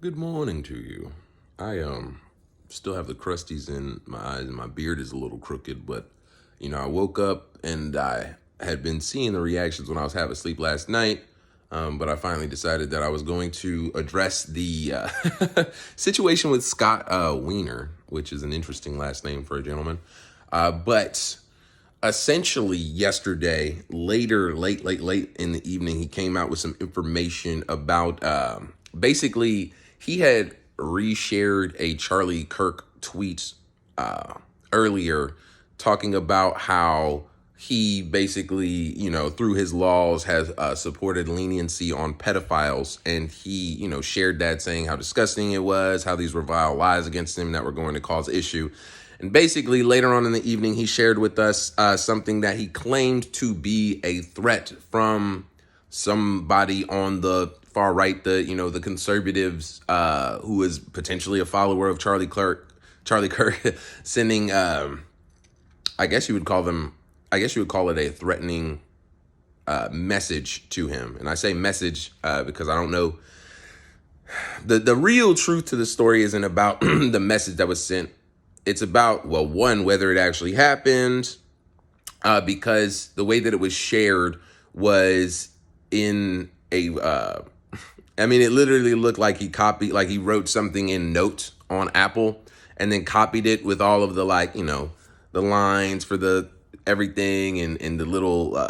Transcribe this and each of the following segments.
Good morning to you. I still have the crusties in my eyes and my beard is a little crooked, but I woke up and I had been seeing the reactions when I was half asleep last night. But I finally decided that I was going to address the situation with Scott Weiner, which is an interesting last name for a gentleman. But essentially yesterday, late in the evening, he came out with some information about basically he had reshared a Charlie Kirk tweet earlier talking about how he basically, through his laws has supported leniency on pedophiles. And he, shared that saying how disgusting it was, how these were vile lies against him that were going to cause issue. And basically, later on in the evening, he shared with us something that he claimed to be a threat from somebody on the far right, the conservatives, who is potentially a follower of Charlie Kirk, sending, I guess you would call it a threatening message to him. And I say message because I don't know. The real truth to the story isn't about the message that was sent. It's about, well, one, whether it actually happened, because the way that it was shared was in a, it literally looked like he wrote something in Note on Apple and then copied it with all of the, the lines for the everything and the little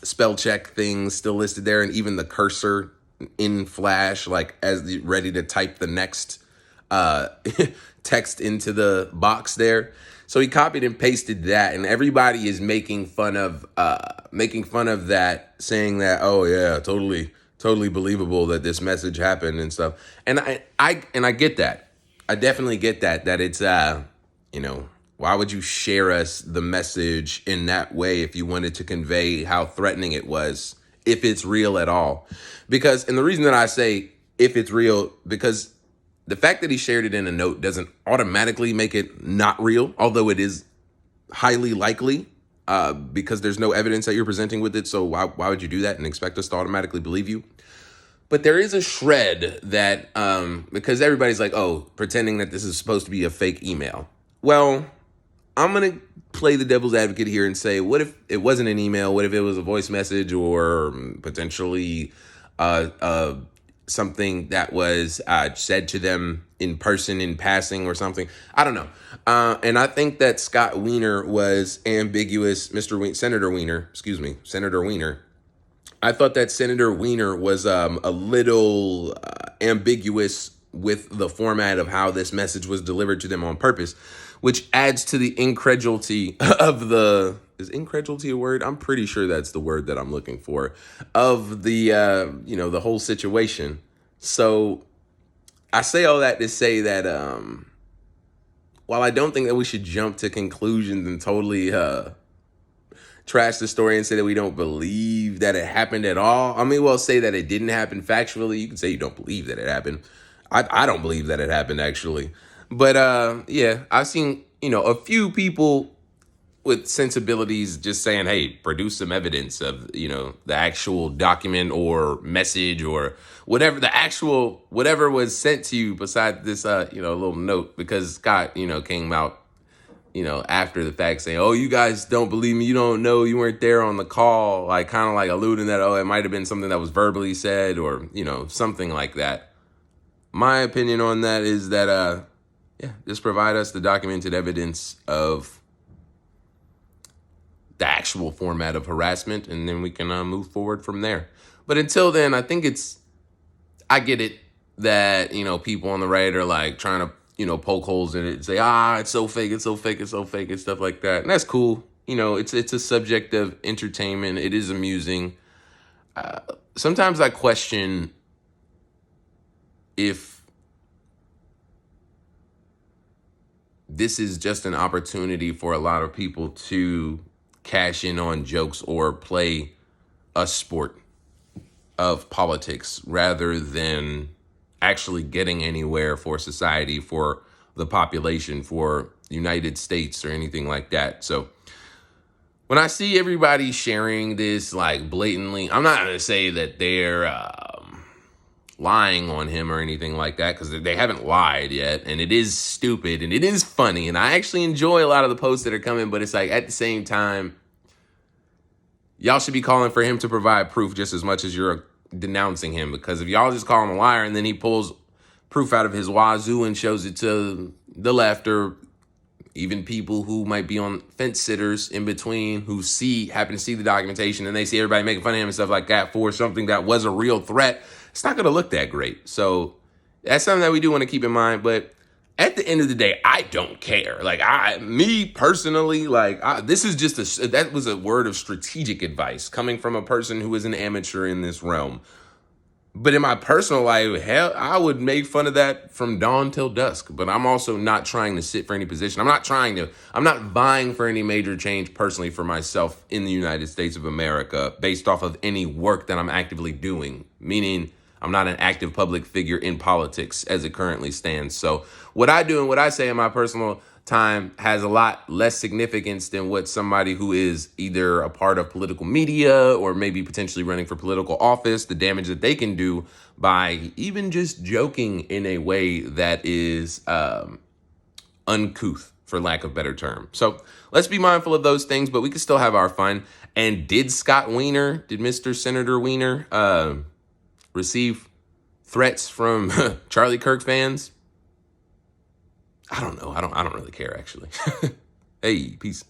spell check things still listed there. And even the cursor in Flash, as ready to type the next text into the box there. So he copied and pasted that, and everybody is making fun of that, saying that, oh yeah, totally believable that this message happened and stuff. And I get that. I definitely get that it's why would you share us the message in that way if you wanted to convey how threatening it was, if it's real at all? And the reason that I say if it's real, because the fact that he shared it in a note doesn't automatically make it not real, although it is highly likely, because there's no evidence that you're presenting with it. So why would you do that and expect us to automatically believe you? But there is a shred that, because everybody's like, oh, pretending that this is supposed to be a fake email. Well, I'm going to play the devil's advocate here and say, what if it wasn't an email? What if it was a voice message or potentially something that was said to them in person, in passing or something? I don't know. And I think that Scott Weiner was ambiguous. Senator Weiner. I thought that Senator Weiner was a little ambiguous with the format of how this message was delivered to them on purpose, which adds to the incredulity of is incredulity a word? I'm pretty sure that's the word that I'm looking for, of the, the whole situation. So I say all that to say that, while I don't think that we should jump to conclusions and totally, trash the story and say that we don't believe that it happened at all. Say that it didn't happen factually. You can say you don't believe that it happened. I don't believe that it happened, actually. But yeah, I've seen, a few people with sensibilities just saying, hey, produce some evidence of, the actual document or message or whatever was sent to you besides this, little note. Because Scott, came out, after the fact saying, oh, you guys don't believe me. You don't know. You weren't there on the call. Kind of alluding that, oh, it might have been something that was verbally said or, something like that. My opinion on that is that, just provide us the documented evidence of the actual format of harassment, and then we can move forward from there. But until then, I get it that, people on the right are trying to, poke holes in it and say, it's so fake, and stuff like that. And that's cool. It's a subject of entertainment. It is amusing. Sometimes I question if this is just an opportunity for a lot of people to cash in on jokes or play a sport of politics rather than actually getting anywhere for society, for the population, for the United States or anything like that. So when I see everybody sharing this blatantly, I'm not going to say that they're lying on him or anything like that, because they haven't lied yet, and it is stupid and it is funny, and I actually enjoy a lot of the posts that are coming, but it's like at the same time, y'all should be calling for him to provide proof just as much as you're denouncing him, because if y'all just call him a liar and then he pulls proof out of his wazoo and shows it to the left, or even people who might be on fence sitters in between who happen to see the documentation, and they see everybody making fun of him and stuff like that for something that was a real threat, it's not going to look that great. So that's something that we do want to keep in mind. But at the end of the day, I don't care. Like, me personally, like, this is just that was a word of strategic advice coming from a person who is an amateur in this realm. But in my personal life, hell, I would make fun of that from dawn till dusk. But I'm also not trying to sit for any position. I'm not vying for any major change personally for myself in the United States of America based off of any work that I'm actively doing. Meaning, I'm not an active public figure in politics as it currently stands. So what I do and what I say in my personal time has a lot less significance than what somebody who is either a part of political media or maybe potentially running for political office, the damage that they can do by even just joking in a way that is uncouth, for lack of a better term. So let's be mindful of those things, but we can still have our fun. And did Mr. Senator Weiner receive threats from Charlie Kirk fans? I don't know. I don't really care, actually. Hey, peace.